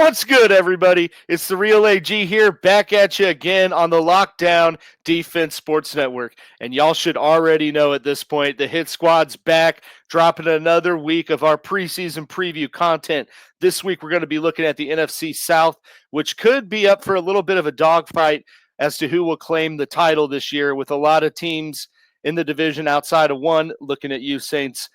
What's good, everybody? It's the Real AG here, back at you again on the Lockdown Defense Sports Network. And y'all should already know at this point, the Hit Squad's back, dropping another week of our preseason preview content. This week, we're going to be looking at the NFC South, which could be up for a little bit of a dogfight as to who will claim the title this year, with a lot of teams in the division outside of one. Looking at you, Saints,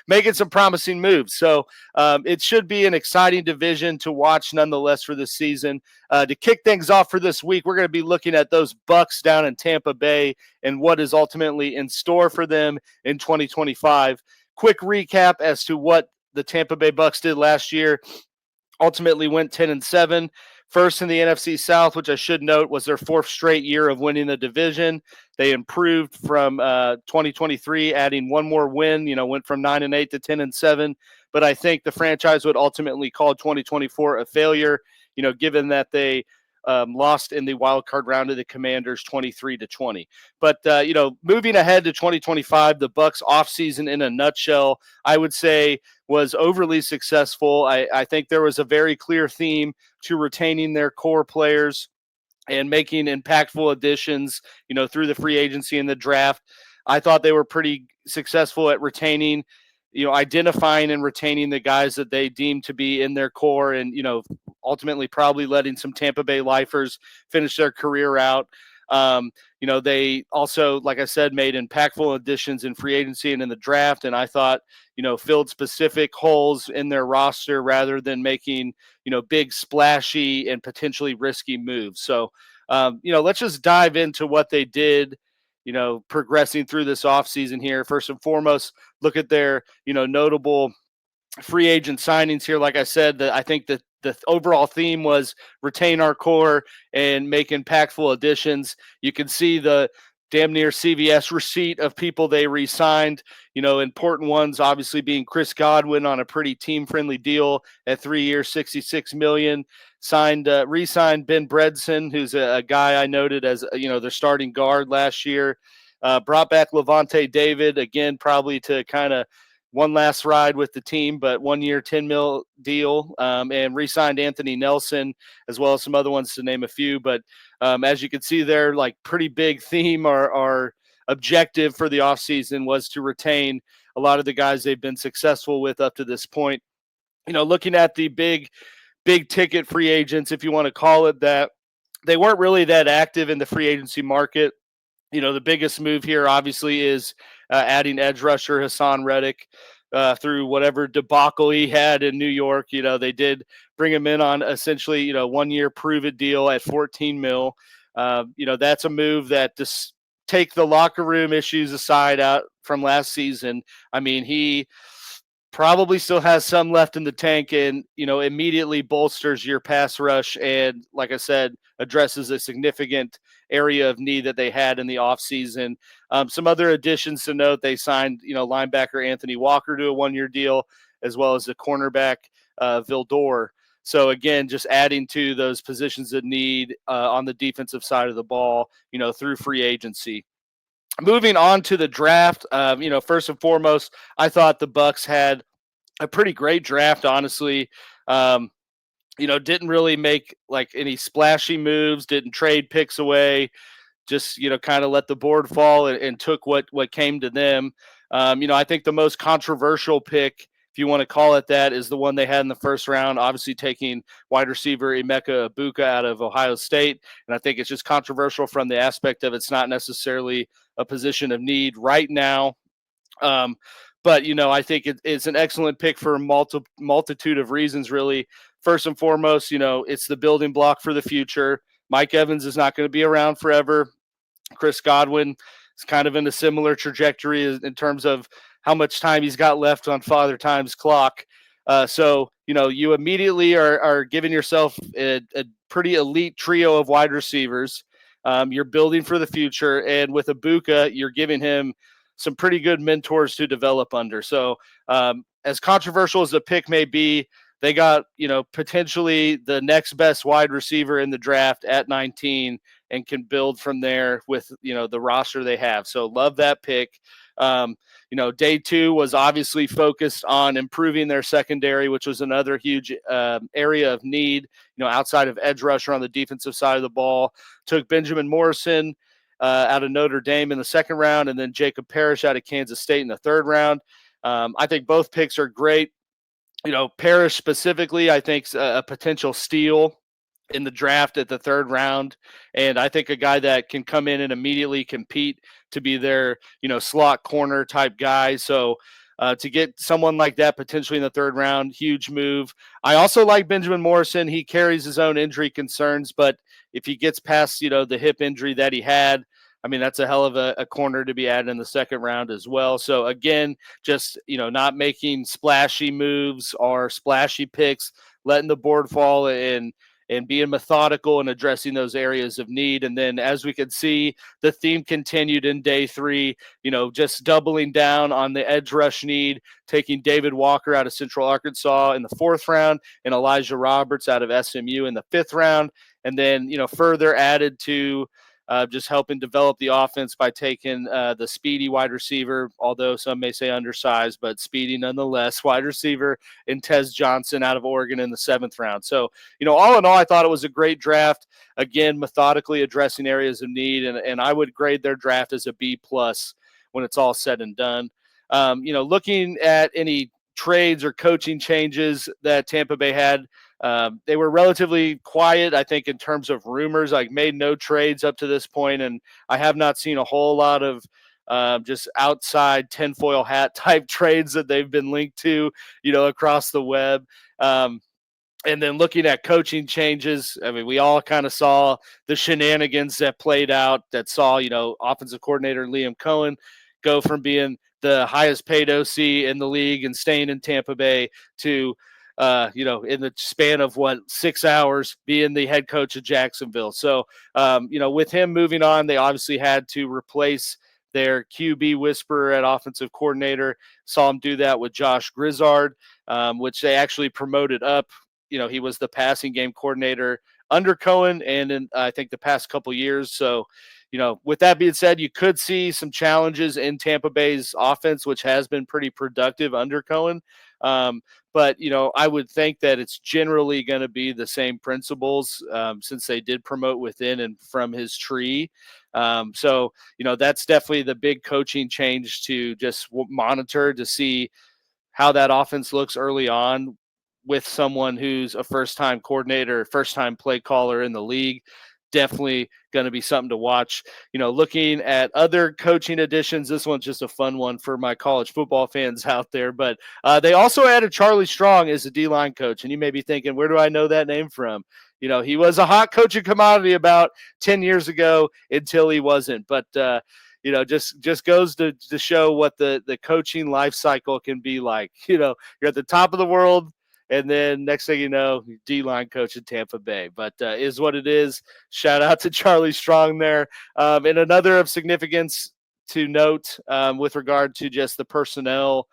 making some promising moves. So it should be an exciting division to watch nonetheless for this season. To kick things off for this week, we're going to be looking at those Bucs down in Tampa Bay and what is ultimately in store for them in 2025. Quick recap as to what the Tampa Bay Bucs did last year. Ultimately went 10-7. First in the NFC South, which I should note was their fourth straight year of winning the division. They improved from 2023, adding one more win, went from 9-8 to 10-7. But I think the franchise would ultimately call 2024 a failure, given that they lost in the wild card round of the Commanders 23-20. But, moving ahead to 2025, the Bucs offseason in a nutshell, I would say was overly successful. I think there was a very clear theme to retaining their core players and making impactful additions, through the free agency and the draft. I thought they were pretty successful at retaining, identifying and retaining the guys that they deemed to be in their core, and, ultimately probably letting some Tampa Bay lifers finish their career out. They also, like I said, made impactful additions in free agency and in the draft, and I thought, filled specific holes in their roster rather than making, big splashy and potentially risky moves. So, let's just dive into what they did, progressing through this offseason here. First and foremost, look at their, notable free agent signings here. Like I said, I think that the overall theme was retain our core and make impactful additions. You can see the damn near CVS receipt of people they re-signed, important ones obviously being Chris Godwin on a pretty team-friendly deal at 3 years, $66 million. Re-signed Ben Bredson, who's a guy I noted as, their starting guard last year. Brought back Levante David, again, probably to kind of one last ride with the team, but 1 year, $10 million deal, and re-signed Anthony Nelson, as well as some other ones to name a few. But as you can see there, like pretty big theme or objective for the offseason was to retain a lot of the guys they've been successful with up to this point. Looking at the big ticket free agents, if you want to call it that, they weren't really that active in the free agency market. The biggest move here obviously is adding edge rusher Hassan Reddick through whatever debacle he had in New York. They did bring him in on essentially, 1 year prove-it deal at $14 million. That's a move that just take the locker room issues aside out from last season. I mean, he probably still has some left in the tank and, immediately bolsters your pass rush and, like I said, addresses a significant area of need that they had in the offseason. Some other additions to note, they signed, linebacker Anthony Walker to a 1 year deal, as well as the cornerback Vildor. So, again, just adding to those positions of need on the defensive side of the ball, through free agency. Moving on to the draft, first and foremost, I thought the Bucs had a pretty great draft, honestly. Didn't really make like any splashy moves, didn't trade picks away, just, kind of let the board fall and took what came to them. I think the most controversial pick, if you want to call it that, is the one they had in the first round, obviously taking wide receiver Emeka Egbuka out of Ohio State. And I think it's just controversial from the aspect of it's not necessarily a position of need right now. But, I think it's an excellent pick for a multitude of reasons, really. First and foremost, it's the building block for the future. Mike Evans is not going to be around forever. Chris Godwin is kind of in a similar trajectory in terms of how much time he's got left on Father Time's clock. So, you immediately are giving yourself a pretty elite trio of wide receivers. You're building for the future. And with Egbuka, you're giving him some pretty good mentors to develop under. So as controversial as the pick may be, they got, potentially the next best wide receiver in the draft at 19 and can build from there with, the roster they have. So love that pick. Day two was obviously focused on improving their secondary, which was another huge area of need, outside of edge rusher on the defensive side of the ball. Took Benjamin Morrison out of Notre Dame in the second round, and then Jacob Parrish out of Kansas State in the third round. I think both picks are great. Parrish specifically, I think, a potential steal in the draft at the third round. And I think a guy that can come in and immediately compete to be their, slot corner type guy. So to get someone like that potentially in the third round, huge move. I also like Benjamin Morrison. He carries his own injury concerns, but if he gets past, the hip injury that he had, I mean, that's a hell of a corner to be added in the second round as well. So again, just, not making splashy moves or splashy picks, letting the board fall and being methodical and addressing those areas of need. And then as we could see, the theme continued in day three, just doubling down on the edge rush need, taking David Walker out of Central Arkansas in the fourth round and Elijah Roberts out of SMU in the fifth round. And then, further added to just helping develop the offense by taking the speedy wide receiver, although some may say undersized, but speedy nonetheless, wide receiver in Tez Johnson out of Oregon in the seventh round. So, all in all, I thought it was a great draft. Again, methodically addressing areas of need, and I would grade their draft as a B+ when it's all said and done. Looking at any trades or coaching changes that Tampa Bay had, they were relatively quiet, I think, in terms of rumors. Like, made no trades up to this point, and I have not seen a whole lot of just outside tinfoil hat type trades that they've been linked to, across the web. And then looking at coaching changes, I mean, we all kind of saw the shenanigans that played out, that saw, offensive coordinator Liam Cohen go from being the highest paid OC in the league and staying in Tampa Bay to, in the span of 6 hours, being the head coach of Jacksonville. So, with him moving on, they obviously had to replace their QB whisperer at offensive coordinator. Saw him do that with Josh Grizzard, which they actually promoted up. He was the passing game coordinator under Cohen and in, I think, the past couple years. So, with that being said, you could see some challenges in Tampa Bay's offense, which has been pretty productive under Cohen. But, I would think that it's generally going to be the same principles since they did promote within and from his tree. So, that's definitely the big coaching change to just monitor to see how that offense looks early on with someone who's a first-time coordinator, first-time play caller in the league. Definitely going to be something to watch. Looking at other coaching additions, this one's just a fun one for my college football fans out there. But they also added Charlie Strong as a D-line coach. And you may be thinking, where do I know that name from? He was a hot coaching commodity about 10 years ago until he wasn't. But, just goes to show what the coaching life cycle can be like. You're at the top of the world, and then next thing you know, D-line coach in Tampa Bay. But is what it is. Shout out to Charlie Strong there. And another of significance to note with regard to just the personnel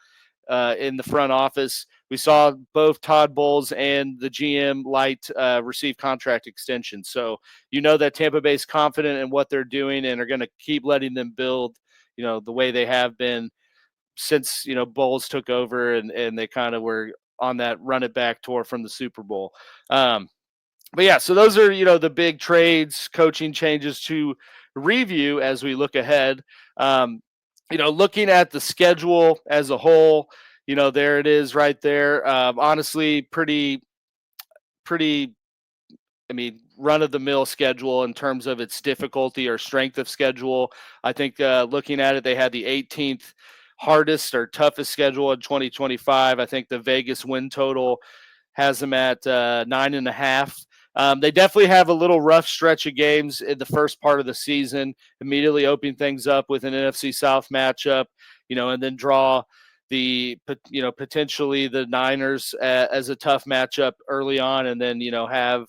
in the front office, we saw both Todd Bowles and the GM Light receive contract extensions. So that Tampa Bay's confident in what they're doing and are going to keep letting them build, the way they have been since, Bowles took over and they kind of were on that run it back tour from the Super Bowl. But yeah, so those are, the big trades, coaching changes to review as we look ahead. Looking at the schedule as a whole, there it is right there. Honestly, pretty, run-of-the-mill schedule in terms of its difficulty or strength of schedule. I think looking at it, they had the 18th hardest or toughest schedule in 2025. I think the Vegas win total has them at 9.5. They definitely have a little rough stretch of games in the first part of the season, immediately opening things up with an NFC South matchup, and then draw the, potentially the Niners as a tough matchup early on, and then, have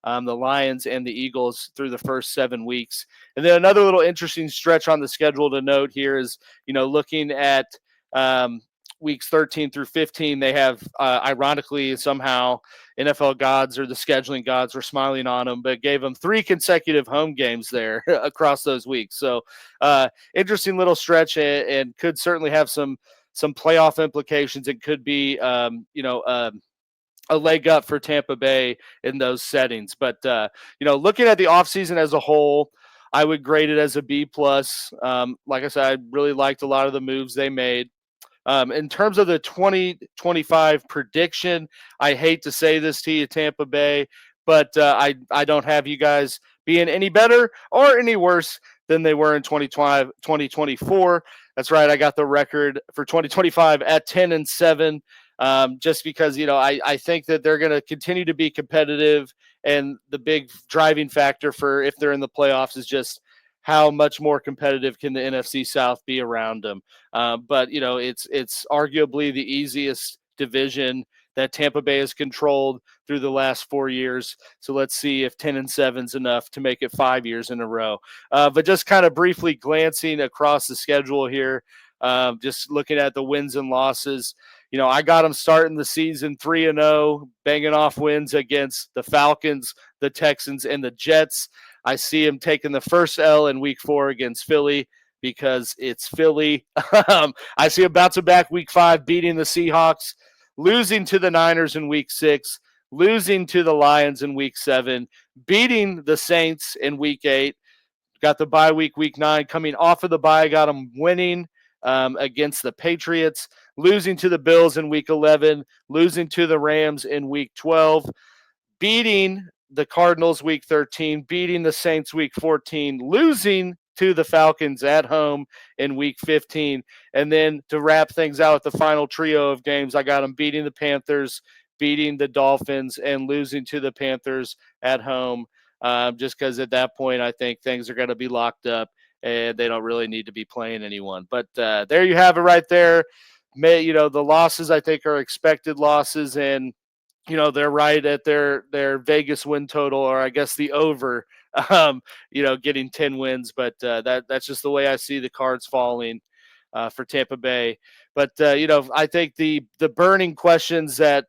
the Lions and the Eagles through the first 7 weeks. And then another little interesting stretch on the schedule to note here is, looking at weeks 13 through 15, they have, ironically, somehow NFL gods or the scheduling gods were smiling on them, but gave them 3 consecutive home games there across those weeks. So interesting little stretch, and could certainly have some playoff implications. It could be a leg up for Tampa Bay in those settings. But looking at the offseason as a whole, I would grade it as a B plus. Like I said, I really liked a lot of the moves they made. In terms of the 2025 prediction, I hate to say this to you, Tampa Bay, but I don't have you guys being any better or any worse than they were in 2024. That's right. I got the record for 2025 at 10-7. Just because, I think that they're going to continue to be competitive. And the big driving factor for if they're in the playoffs is just how much more competitive can the NFC South be around them. But it's arguably the easiest division that Tampa Bay has controlled through the last 4 years. So let's see if 10-7 is enough to make it 5 years in a row. But just kind of briefly glancing across the schedule here, just looking at the wins and losses. I got them starting the season 3-0, banging off wins against the Falcons, the Texans, and the Jets. I see him taking the first L in week 4 against Philly because it's Philly. I see him bouncing back week 5, beating the Seahawks, losing to the Niners in week 6, losing to the Lions in week 7, beating the Saints in week 8. Got the bye week 9. Coming off of the bye, got them winning against the Patriots, losing to the Bills in week 11, losing to the Rams in week 12, beating the Cardinals week 13, beating the Saints week 14, losing to the Falcons at home in week 15. And then to wrap things out with the final trio of games, I got them beating the Panthers, beating the Dolphins, and losing to the Panthers at home. Just because at that point, I think things are going to be locked up and they don't really need to be playing anyone. But there you have it right there. The losses I think are expected losses, and they're right at their Vegas win total, or I guess the over, getting 10 wins. But that's just the way I see the cards falling for Tampa Bay. But I think the burning questions that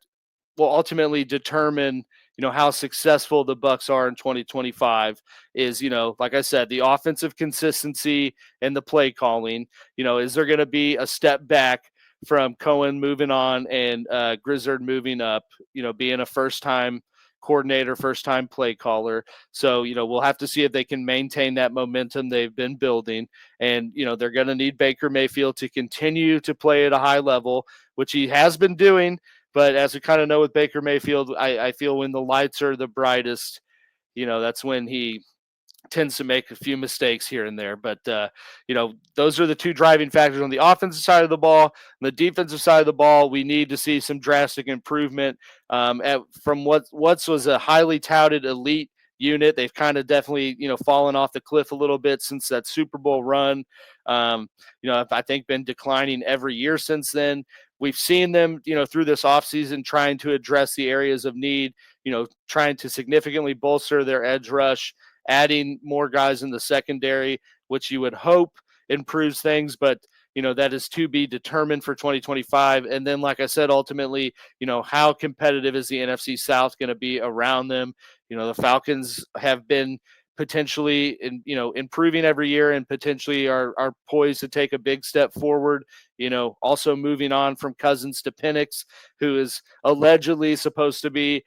will ultimately determine how successful the Bucs are in 2025 is, like I said, the offensive consistency and the play calling. Is there going to be a step back from Cohen moving on and Grizzard moving up, being a first-time coordinator, first-time play caller? So, we'll have to see if they can maintain that momentum they've been building. And, they're going to need Baker Mayfield to continue to play at a high level, which he has been doing. But as we kind of know with Baker Mayfield, I feel when the lights are the brightest, that's when he tends to make a few mistakes here and there. But, those are the two driving factors on the offensive side of the ball. On the defensive side of the ball, we need to see some drastic improvement from what was a highly touted elite unit. They've kind of definitely, fallen off the cliff a little bit since that Super Bowl run. I think been declining every year since then. We've seen them, through this offseason trying to address the areas of need, trying to significantly bolster their edge rush, adding more guys in the secondary, which you would hope improves things, but that is to be determined for 2025. And then, like I said, ultimately, how competitive is the NFC South going to be around them? The Falcons have been potentially improving every year and potentially are poised to take a big step forward. Also moving on from Cousins to Penix, who is allegedly supposed to be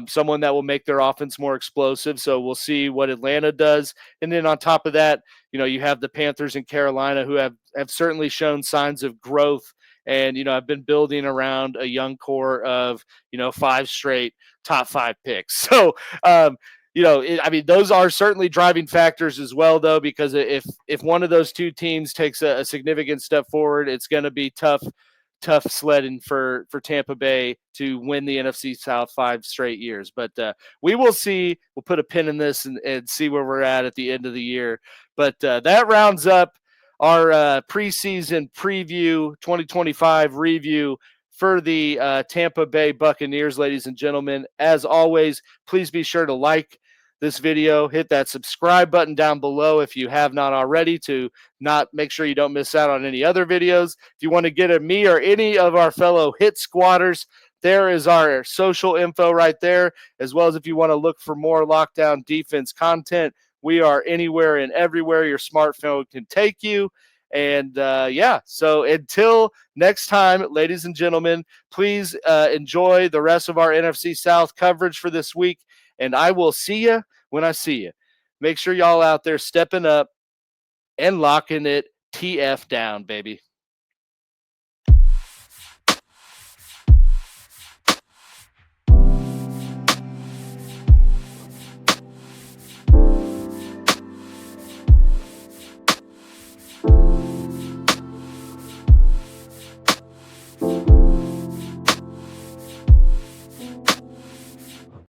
someone that will make their offense more explosive. So we'll see what Atlanta does. And then on top of that, you have the Panthers and Carolina, who have certainly shown signs of growth. And, I've been building around a young core of, 5 straight top 5 picks. So, those are certainly driving factors as well, though, because if one of those two teams takes a significant step forward, it's going to be tough sledding for Tampa Bay to win the NFC South 5 straight years. But we will see. We'll put a pin in this and see where we're at the end of the year. But that rounds up our preseason preview 2025 review for the Tampa Bay Buccaneers, ladies and gentlemen. As always, please be sure to like this video, hit that subscribe button down below if you have not already, to not make sure you don't miss out on any other videos. If you want to get at me or any of our fellow hit squatters, there is our social info right there, as well as if you want to look for more Lockdown Defense content. We are anywhere and everywhere your smartphone can take you. And so until next time, ladies and gentlemen, please enjoy the rest of our NFC South coverage for this week. And I will see you when I see you. Make sure y'all out there stepping up and locking it TF down, baby.